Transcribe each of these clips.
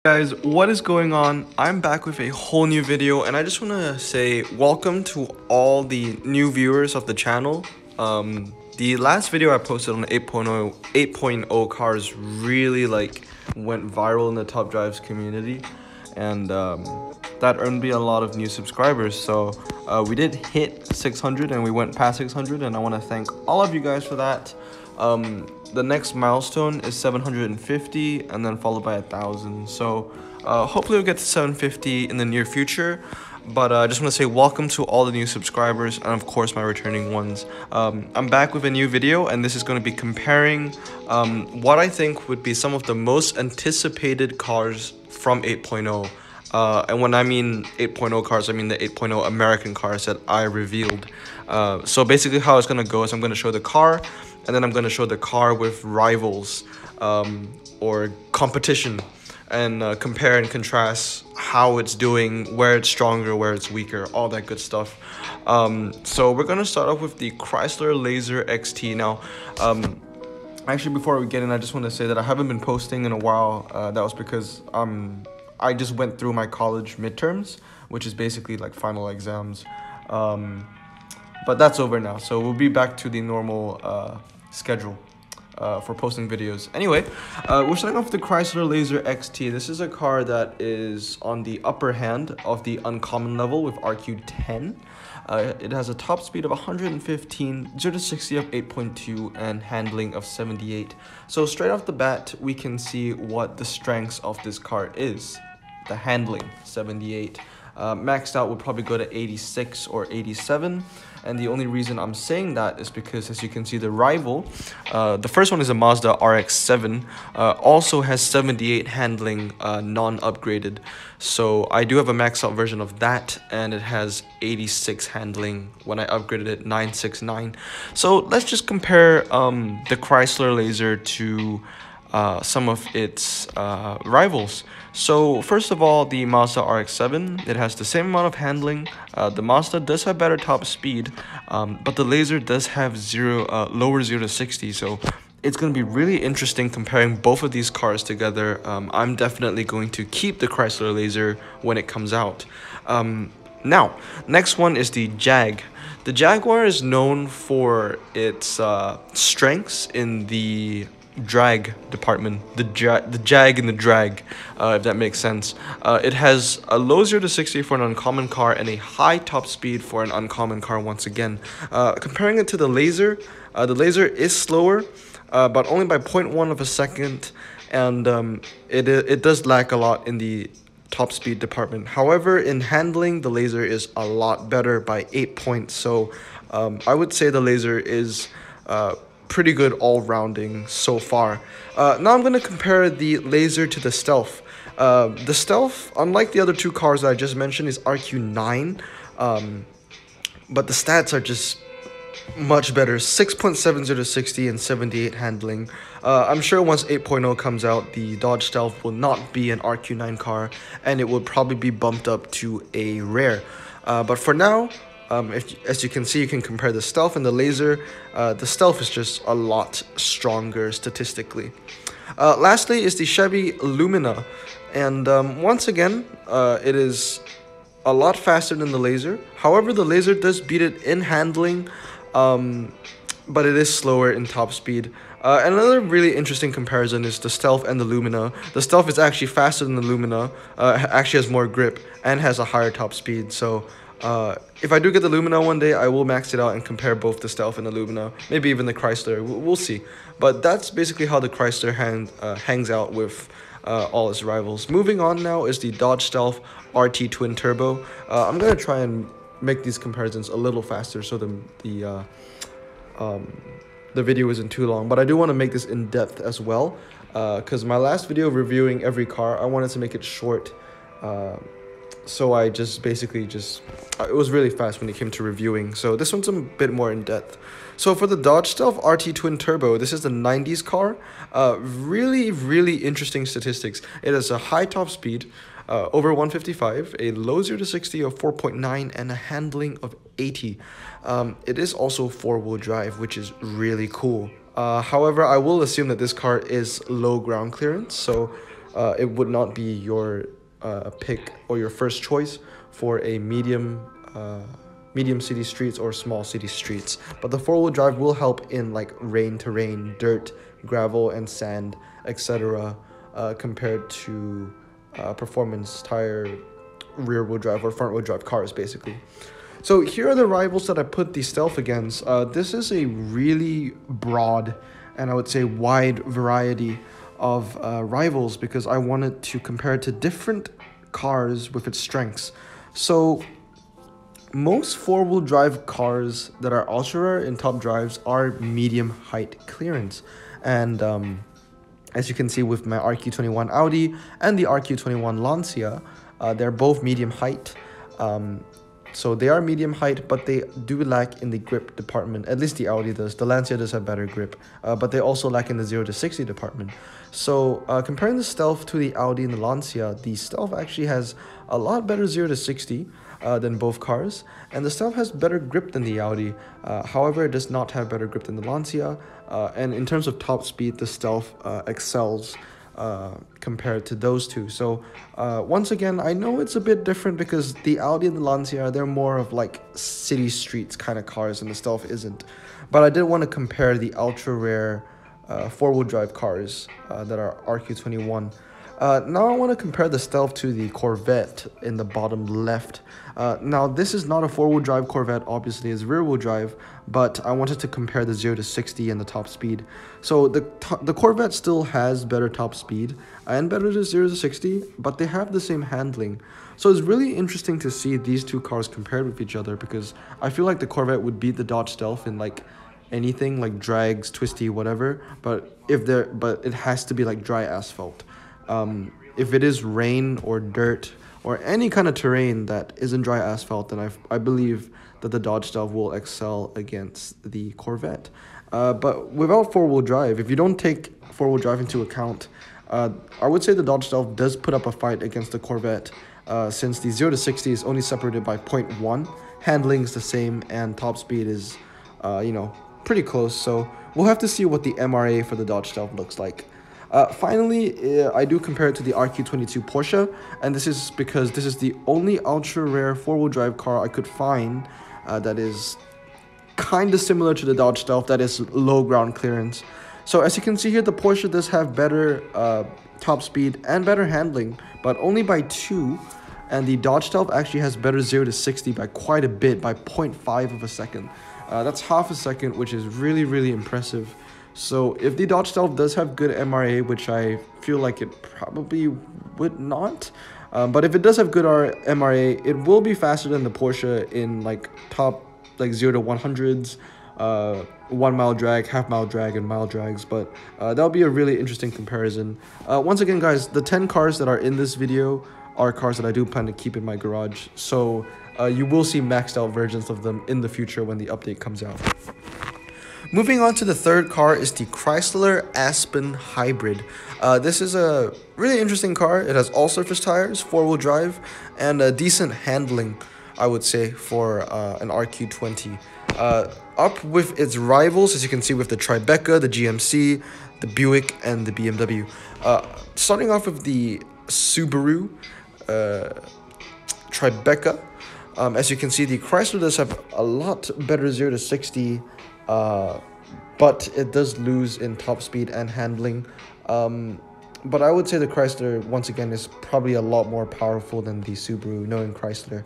Guys, what is going on? I'm back with a whole new video, and I just want to say welcome to all the new viewers of the channel. The last video I posted on 8.0 cars really went viral in the Top Drives community, and that earned me a lot of new subscribers. So we did hit 600 and we went past 600, and I want to thank all of you guys for that. The next milestone is 750 and then followed by 1,000. So hopefully we'll get to 750 in the near future. But I just want to say welcome to all the new subscribers and of course my returning ones. I'm back with a new video, and this is going to be comparing what I think would be some of the most anticipated cars from 8.0. And when I mean 8.0 cars, I mean the 8.0 American cars that I revealed. So basically how it's going to go is I'm going to show the car, and then I'm going to show the car with rivals or competition, and compare and contrast how it's doing, where it's stronger, where it's weaker, all that good stuff. So we're going to start off with the Chrysler Laser XT. Now, actually before we get in, I just want to say that I haven't been posting in a while. That was because I just went through my college midterms, which is basically like final exams. But that's over now, so we'll be back to the normal schedule for posting videos. Anyway, we're starting off with the Chrysler Laser XT. This is a car that is on the upper hand of the uncommon level with RQ10. It has a top speed of 115, 0 to 60 of 8.2, and handling of 78. So straight off the bat, we can see what the strengths of this car is. The handling, 78. Maxed out would probably go to 86 or 87. And the only reason I'm saying that is because, as you can see, the rival, the first one is a Mazda RX-7, also has 78 handling, non-upgraded. So I do have a maxed out version of that, and it has 86 handling when I upgraded it, 969. So let's just compare the Chrysler Laser to some of its rivals. So first of all, the Mazda RX-7, it has the same amount of handling. The Mazda does have better top speed, but the Laser does have lower 0 to 60. So it's going to be really interesting comparing both of these cars together. I'm definitely going to keep the Chrysler Laser when it comes out. Now, next one is the Jag. The Jaguar is known for its strengths in the drag department, the jag and the drag, if that makes sense. It has a low 0 to 60 for an uncommon car and a high top speed for an uncommon car once again. Comparing it to the Laser is slower, but only by 0.1 of a second, and it does lack a lot in the top speed department. However, in handling, the Laser is a lot better by 8 points. So I would say the Laser is pretty good all-rounding so far. Now I'm going to compare the Laser to the Stealth. The Stealth, unlike the other two cars that I just mentioned, is RQ9, but the stats are just much better. 6.70 to 60 and 78 handling. I'm sure once 8.0 comes out, the Dodge Stealth will not be an RQ9 car, and it will probably be bumped up to a rare. But for now, as you can see, you can compare the Stealth and the Laser. The Stealth is just a lot stronger statistically. Lastly is the Chevy Lumina, and once again, it is a lot faster than the Laser. However, the Laser does beat it in handling, but it is slower in top speed. Another really interesting comparison is the Stealth and the Lumina. The Stealth is actually faster than the Lumina, actually has more grip, and has a higher top speed. So if I do get the Lumina one day, I will max it out and compare both the Stealth and the Lumina, maybe even the Chrysler. We'll see. But that's basically how the Chrysler hangs out with all its rivals. Moving on now is the Dodge Stealth RT Twin Turbo. I'm going to try and make these comparisons a little faster so the video isn't too long. But I do want to make this in depth as well, because my last video reviewing every car, I wanted to make it short. So I just basically it was really fast when it came to reviewing. So this one's a bit more in depth. So for the Dodge Stealth RT Twin Turbo, this is the 90s car. Really interesting statistics. It has a high top speed, over 155, a low 0 to 60 of 4.9, and a handling of 80. It is also 4-wheel drive, which is really cool. However, I will assume that this car is low ground clearance, so it would not be your pick or your first choice for a medium city streets or small city streets. But the four-wheel drive will help in like rain terrain, dirt, gravel, and sand, etc. Compared to performance tire rear-wheel drive or front-wheel drive cars, basically. So here are the rivals that I put the Stealth against. This is a really broad and I would say wide variety of rivals because I wanted to compare it to different cars with its strengths. So most four-wheel drive cars that are ultra rare in top drives are medium height clearance, and as you can see with my RQ21 Audi and the RQ21 Lancia, they're both medium height. So they are medium height, but they do lack in the grip department. At least the Audi does. The Lancia does have better grip, but they also lack in the 0 to 60 department. So comparing the Stealth to the Audi and the Lancia, the Stealth actually has a lot better 0 to 60 than both cars, and the Stealth has better grip than the Audi. However, it does not have better grip than the Lancia, and in terms of top speed, the Stealth excels compared to those two. So once again, I know it's a bit different because the Audi and the Lancia, they're more of like city streets kind of cars and the Stealth isn't. But I did want to compare the ultra rare four-wheel drive cars that are RQ21. Now I want to compare the Stealth to the Corvette in the bottom left. Now this is not a four-wheel drive Corvette, obviously it's rear-wheel drive, but I wanted to compare the 0 to 60 and the top speed. So the Corvette still has better top speed and better to 0 to 60, but they have the same handling. So it's really interesting to see these two cars compared with each other because I feel like the Corvette would beat the Dodge Stealth in like anything like drags, twisty, whatever, but it has to be like dry asphalt. If it is rain or dirt or any kind of terrain that isn't dry asphalt, then I believe that the Dodge Stealth will excel against the Corvette. But without four-wheel drive, if you don't take four-wheel drive into account, I would say the Dodge Stealth does put up a fight against the Corvette since the 0 to 60 is only separated by 0.1, handling is the same, and top speed is, pretty close. So we'll have to see what the MRA for the Dodge Stealth looks like. Finally, I do compare it to the RQ22 Porsche, and this is because this is the only ultra-rare four-wheel drive car I could find that is kind of similar to the Dodge Stealth, that is low ground clearance. So as you can see here, the Porsche does have better top speed and better handling, but only by 2, and the Dodge Stealth actually has better 0 to 60 by quite a bit, by 0.5 of a second. That's half a second, which is really, really impressive. So if the Dodge Stealth does have good MRA, which I feel like it probably would not, but if it does have good MRA, it will be faster than the Porsche in like top like 0 to 100s, 1 mile drag, half mile drag, and mile drags. But that'll be a really interesting comparison. Once again, guys, the 10 cars that are in this video are cars that I do plan to keep in my garage. So you will see maxed out versions of them in the future when the update comes out. Moving on to the third car is the Chrysler Aspen Hybrid. This is a really interesting car. It has all-surface tires, four-wheel drive, and a decent handling, I would say, for an RQ20. Up with its rivals, as you can see with the Tribeca, the GMC, the Buick, and the BMW. Starting off with the Subaru Tribeca, as you can see, the Chrysler does have a lot better 0 to 60, but it does lose in top speed and handling. But I would say the Chrysler, once again, is probably a lot more powerful than the Subaru, knowing Chrysler.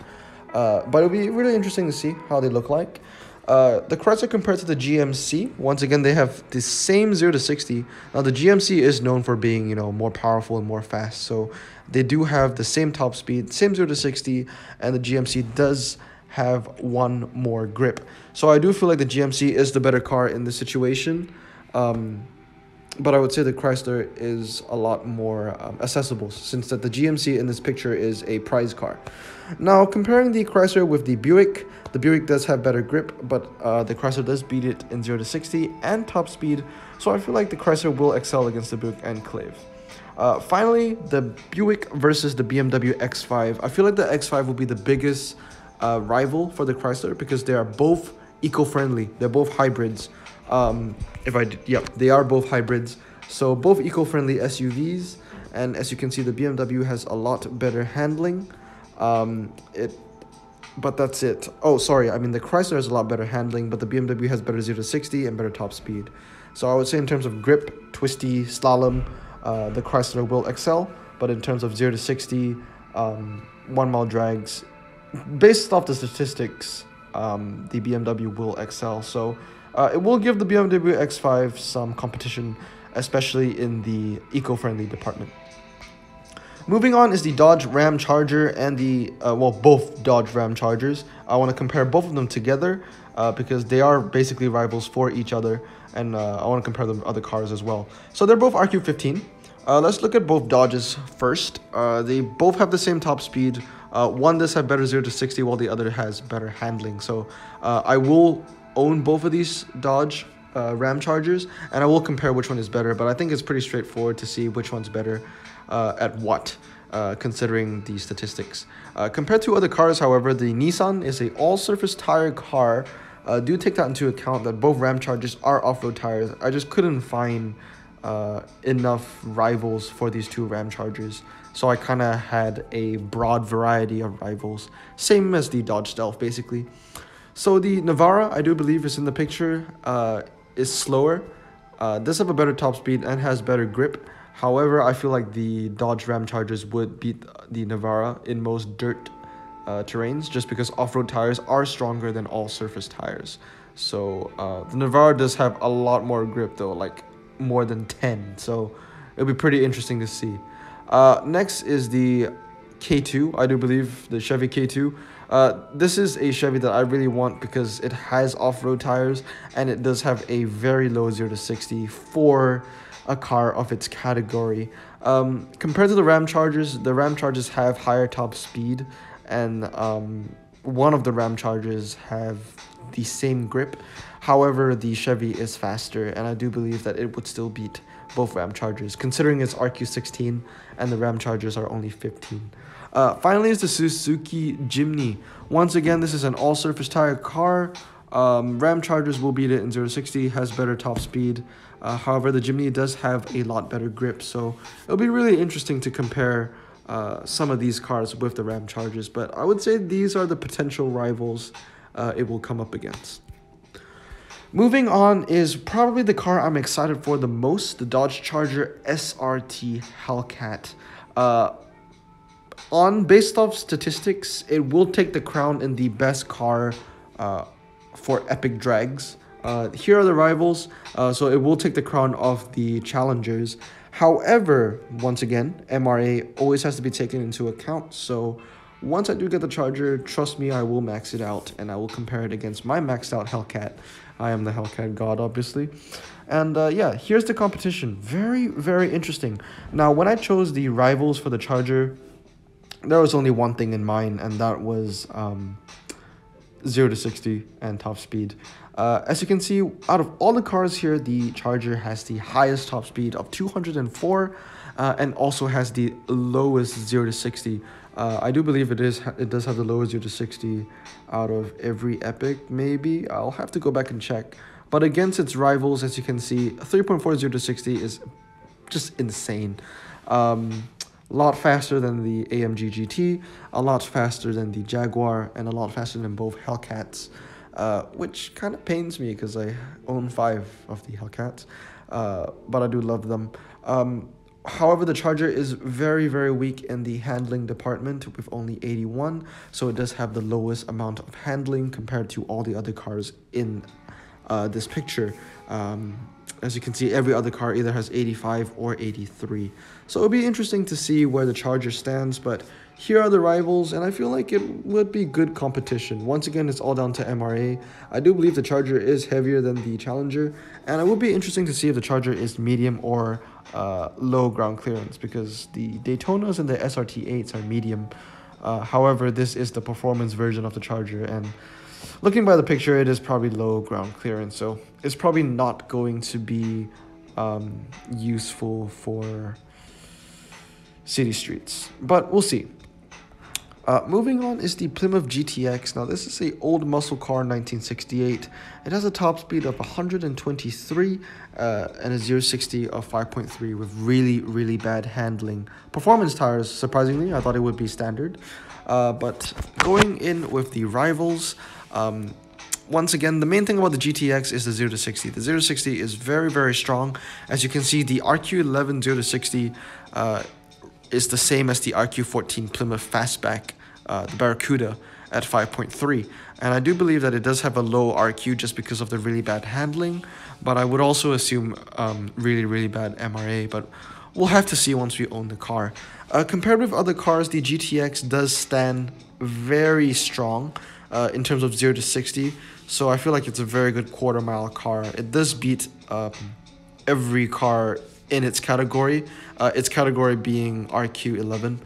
But it'll be really interesting to see how they look like. The Chrysler compared to the GMC, once again, they have the same 0 to 60. Now, the GMC is known for being, more powerful and more fast. So they do have the same top speed, same 0 to 60, and the GMC does have one more grip. So I do feel like the GMC is the better car in this situation. But I would say the Chrysler is a lot more accessible, since that the GMC in this picture is a prize car. Now, comparing the Chrysler with the Buick does have better grip, but the Chrysler does beat it in 0 to 60 and top speed, so I feel like the Chrysler will excel against the Buick enclave. Finally, the Buick versus the BMW X5. I feel like the X5 will be the biggest rival for the Chrysler because they are both eco-friendly. They're both hybrids. They are both hybrids. So both eco-friendly SUVs. and as you can see, the BMW has a lot better handling. But that's it. Oh, sorry, I mean the Chrysler has a lot better handling, but the BMW has better 0 to 60 and better top speed. So I would say in terms of grip, twisty, slalom, the Chrysler will excel, but in terms of 0 to 60, 1-mile drags, based off the statistics, the BMW will excel. So it will give the BMW X5 some competition, especially in the eco-friendly department. Moving on is the Dodge Ram Charger and the, both Dodge Ram Chargers. I want to compare both of them together because they are basically rivals for each other, and I want to compare them to other cars as well. So they're both RQ15. Let's look at both Dodges first. They both have the same top speed. One does have better 0 to 60 while the other has better handling. So I will own both of these Dodge Ram Chargers, and I will compare which one is better, but I think it's pretty straightforward to see which one's better at what, considering the statistics. Compared to other cars, however, the Nissan is a all-surface tire car. Do take that into account that both Ram Chargers are off-road tires. I just couldn't find enough rivals for these two Ram Chargers, so I kind of had a broad variety of rivals, same as the Dodge Stealth basically. So the Navara, I do believe, is in the picture, is slower, does have a better top speed and has better grip. However, I feel like the Dodge Ram Chargers would beat the Navara in most dirt terrains, just because off-road tires are stronger than all-surface tires. So the Navara does have a lot more grip though, like more than 10, so it'll be pretty interesting to see. Next is the K2, I do believe, the Chevy K2. This is a Chevy that I really want because it has off-road tires and it does have a very low 0 to 60 for a car of its category. Compared to the Ram Chargers have higher top speed, and one of the Ram Chargers have the same grip. However, the Chevy is faster, and I do believe that it would still beat both Ram Chargers, considering it's RQ16 and the Ram Chargers are only 15. Finally is the Suzuki Jimny. Once again, this is an all-surface tire car. Ram Chargers will beat it in 0 to 60, has better top speed. However, the Jimny does have a lot better grip, so it'll be really interesting to compare some of these cars with the Ram Chargers, but I would say these are the potential rivals it will come up against. Moving on is probably the car I'm excited for the most, the Dodge Charger SRT Hellcat. Based off statistics, it will take the crown in the best car for epic drags. Here are the rivals, so it will take the crown of the challengers. However, once again, MRA always has to be taken into account, so once I do get the Charger, trust me, I will max it out, and I will compare it against my maxed out Hellcat. I am the Hellcat god, obviously. And yeah, here's the competition. Very, very interesting. Now, when I chose the rivals for the Charger, there was only one thing in mind, and that was 0 to 60 and top speed. As you can see, out of all the cars here, the Charger has the highest top speed of 204 and also has the lowest 0 to 60. I do believe it does have the lowest 0 to 60 out of every epic, maybe. I'll have to go back and check. But against its rivals, as you can see, 3.4 0 to 60 is just insane. A lot faster than the AMG GT, a lot faster than the Jaguar, and a lot faster than both Hellcats, which kind of pains me because I own 5 of the Hellcats, but I do love them. However, the Charger is very, very weak in the handling department with only 81, so it does have the lowest amount of handling compared to all the other cars in this picture. As you can see, every other car either has 85 or 83. So it'll be interesting to see where the Charger stands, but here are the rivals, and I feel like it would be good competition. Once again, it's all down to MRA. I do believe the Charger is heavier than the Challenger, and it would be interesting to see if the Charger is medium or low ground clearance, because the Daytonas and the SRT8s are medium. However, this is the performance version of the Charger, and looking by the picture, it is probably low ground clearance, so it's probably not going to be useful for city streets, but we'll see. Moving on is the Plymouth GTX. Now this is a old muscle car, 1968. It has a top speed of 123 and a 0-60 of 5.3 with really bad handling. Performance tires, surprisingly, I thought it would be standard. But going in with the rivals, once again, the main thing about the GTX is the 0-60. The 0-60 is very strong. As you can see, the RQ11 0-60 is the same as the RQ14 Plymouth Fastback, the Barracuda, at 5.3. And I do believe that it does have a low RQ just because of the really bad handling, but I would also assume really bad MRA, but we'll have to see once we own the car. Compared with other cars, the GTX does stand very strong in terms of 0-60, so I feel like it's a very good quarter-mile car. It does beat every car in its category being RQ11.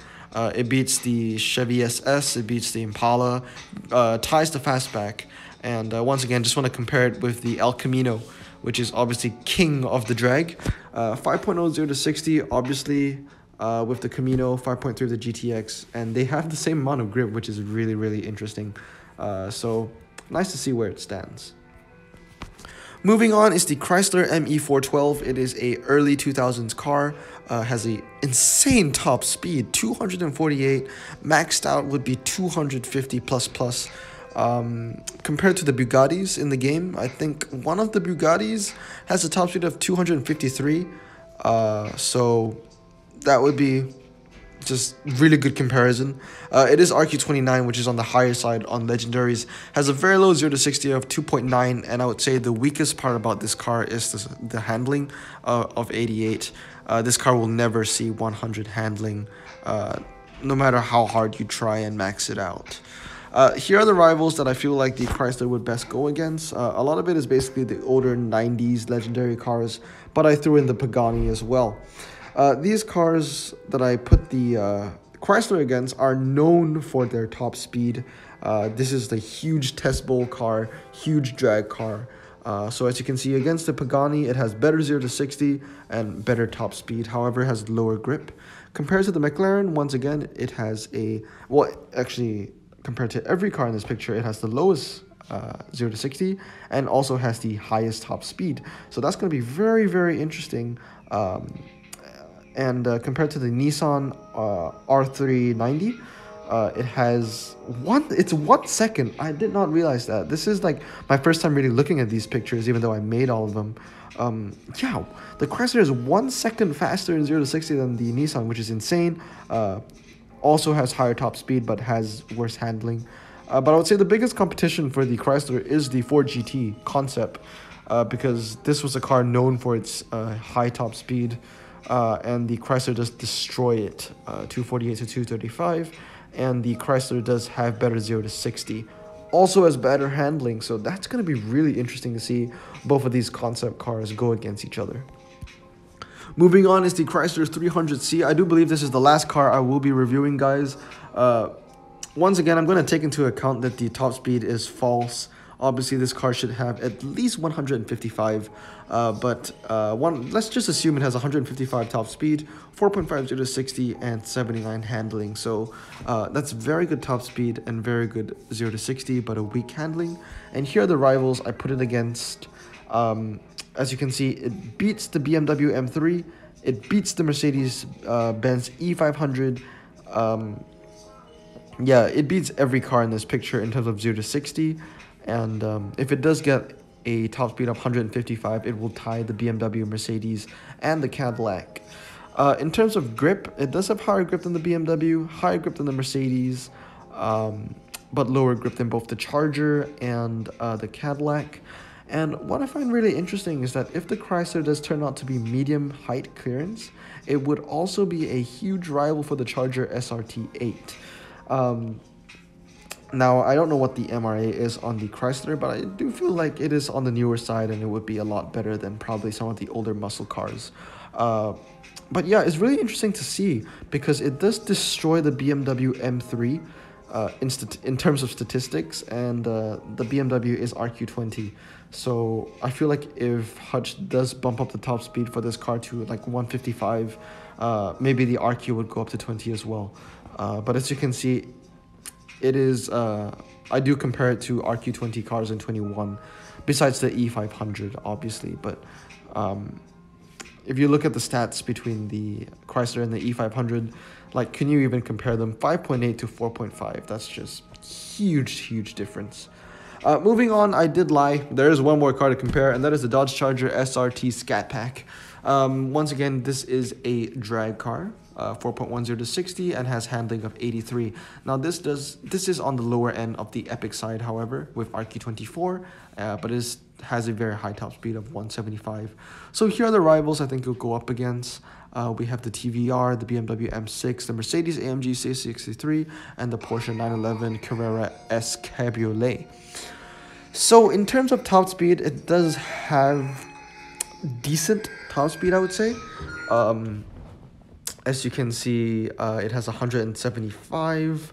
It beats the Chevy SS, it beats the Impala, ties the Fastback, and once again, just want to compare it with the El Camino, which is obviously king of the drag. 5.0 0-60, obviously, with the Camino, 5.3 the GTX, and they have the same amount of grip, which is really interesting. So, nice to see where it stands. Moving on is the Chrysler ME412. It is a early 2000s car, has a insane top speed, 248, maxed out would be 250 plus. Compared to the Bugattis in the game, I think one of the Bugattis has a top speed of 253, so that would be just really good comparison. It is RQ29, which is on the higher side on legendaries, has a very low 0-60 of 2.9, and I would say the weakest part about this car is the handling of 88. This car will never see 100 handling, no matter how hard you try and max it out. Here are the rivals that I feel like the Chrysler would best go against. A lot of it is basically the older 90s legendary cars, but I threw in the Pagani as well. These cars that I put the Chrysler against are known for their top speed. This is the huge test bowl car, huge drag car. So as you can see, against the Pagani, it has better 0-60 and better top speed. However, it has lower grip. Compared to the McLaren, once again, it has a... Well, actually, compared to every car in this picture, it has the lowest 0-60 and also has the highest top speed. So that's going to be very interesting. And compared to the Nissan R390, it has it's 1 second. I did not realize that. This is like my first time really looking at these pictures, even though I made all of them. Yeah, the Chrysler is 1 second faster in 0-60 than the Nissan, which is insane. Also has higher top speed, but has worse handling. But I would say the biggest competition for the Chrysler is the Ford GT concept, because this was a car known for its high top speed. And the Chrysler does destroy it, 248 to 235, and the Chrysler does have better 0-60, also has better handling, so that's going to be really interesting to see both of these concept cars go against each other. Moving on is the Chrysler 300C. I do believe this is the last car I will be reviewing, guys. Once again, I'm going to take into account that the top speed is false. Obviously, this car should have at least 155, let's just assume it has 155 top speed, 4.5 0-60, and 79 handling. So that's very good top speed and very good 0-60, but a weak handling. And here are the rivals I put it against. As you can see, it beats the BMW M3, it beats the Mercedes-Benz E500. Yeah, it beats every car in this picture in terms of 0-60. And if it does get a top speed of 155, it will tie the BMW, Mercedes, and the Cadillac. In terms of grip, it does have higher grip than the BMW, higher grip than the Mercedes, but lower grip than both the Charger and the Cadillac. And what I find really interesting is that if the Chrysler does turn out to be medium height clearance, it would also be a huge rival for the Charger SRT8. Now, I don't know what the MRA is on the Chrysler, but I do feel like it is on the newer side and it would be a lot better than probably some of the older muscle cars. But yeah, it's really interesting to see because it does destroy the BMW M3 in terms of statistics, and the BMW is RQ20. So I feel like if Hutch does bump up the top speed for this car to like 155, maybe the RQ would go up to 20 as well. But as you can see, it is, I do compare it to RQ20 cars in 21, besides the E500, obviously. But if you look at the stats between the Chrysler and the E500, like, can you even compare them? 5.8 to 4.5, that's just huge difference. Moving on, I did lie. There is one more car to compare, and that is the Dodge Charger SRT Scat Pack. Once again, this is a drag car, 4.10 to 60, and has handling of 83. Now this is on the lower end of the epic side, however, with RQ24, but it has a very high top speed of 175. So here are the rivals I think it'll go up against. We have the TVR, the BMW M6, the Mercedes AMG C63, and the Porsche 911 Carrera S Cabriolet. So in terms of top speed, it does have decent top speed, I would say. As you can see, it has 175.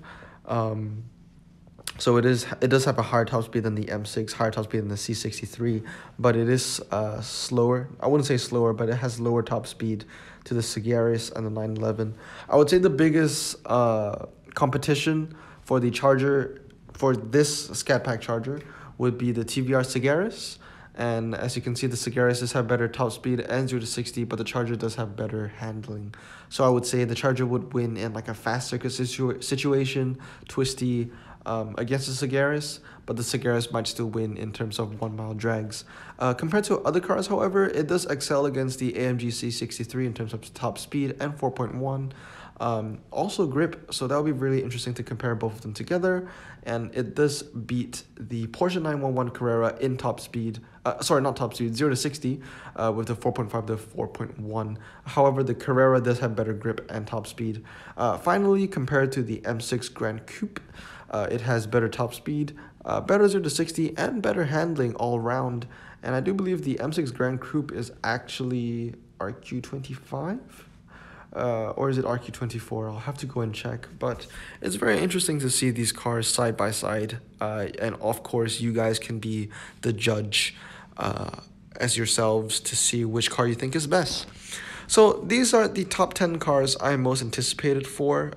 So it does have a higher top speed than the M6, higher top speed than the C63, but it is slower. I wouldn't say slower, but it has lower top speed to the Sagaris and the 911. I would say the biggest competition for the Charger, for this Scat Pack Charger, would be the TVR Sagaris. And as you can see, the Sagaris does have better top speed and 0 to 60, but the Charger does have better handling. So I would say the Charger would win in like a fast circuit situation, twisty, against the Sagaris, but the Sagaris might still win in terms of 1 mile drags. Compared to other cars, however, it does excel against the AMG C63 in terms of top speed and 4.1. Also grip, so that would be really interesting to compare both of them together, and it does beat the Porsche 911 Carrera in top speed, sorry, not top speed, 0 to 60, with the 4.5 to 4.1. However, the Carrera does have better grip and top speed. Finally, compared to the M6 Grand Coupe, it has better top speed, better 0 to 60, and better handling all around. And I do believe the M6 Grand Coupe is actually RQ25? Or is it RQ24? I'll have to go and check. But it's very interesting to see these cars side by side. And of course, you guys can be the judge as yourselves to see which car you think is best. So these are the top 10 cars I'm most anticipated for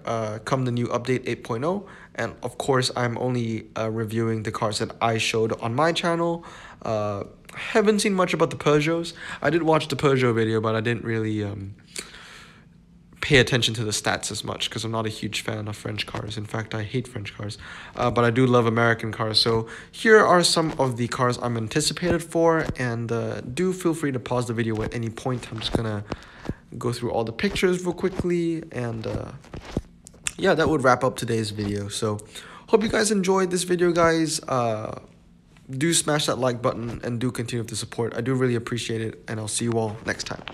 come the new update 8.0. And of course, I'm only reviewing the cars that I showed on my channel. Haven't seen much about the Peugeots. I did watch the Peugeot video, but I didn't really pay attention to the stats as much because I'm not a huge fan of French cars. In fact, I hate French cars, but I do love American cars. So here are some of the cars I'm anticipated for, and do feel free to pause the video at any point. I'm just gonna go through all the pictures real quickly, and yeah, that would wrap up today's video. So hope you guys enjoyed this video, guys. Do smash that like button and do continue with the support. I do really appreciate it, and I'll see you all next time.